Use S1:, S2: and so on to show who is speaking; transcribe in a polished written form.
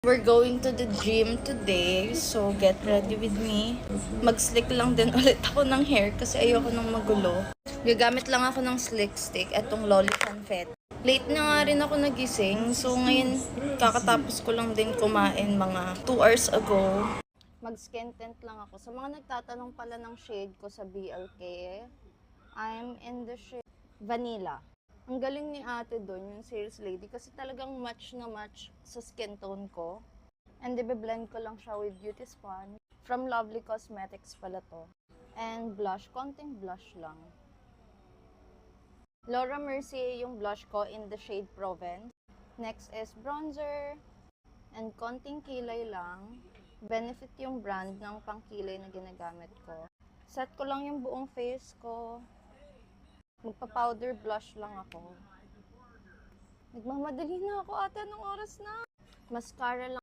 S1: We're going to the gym today, so get ready with me. Mag-slick lang din ulit ako ng hair kasi ayoko nang magulo. Gagamit lang ako ng slick stick, etong Lolly Confetti. Late na nga rin ako nagising, so ngayon kakatapos ko lang din kumain mga 2 hours ago. Mag-skin tint lang ako. Sa mga nagtatanong pala ng shade ko sa BLK, I'm in the shade Vanilla. Ang galing ni ate doon, yung sales lady, kasi talagang match na match sa skin tone ko. And i-blend ko lang siya with Beauty Sponge. From Lovely Cosmetics pala to. And blush, konting blush lang. Laura Mercier yung blush ko in the shade Provence. Next is bronzer. And konting kilay lang. Benefit yung brand ng pangkilay na ginagamit ko. Set ko lang yung buong face ko. Magpa-powder blush lang ako. Nagmamadali na ako ata ng oras na. Mascara lang.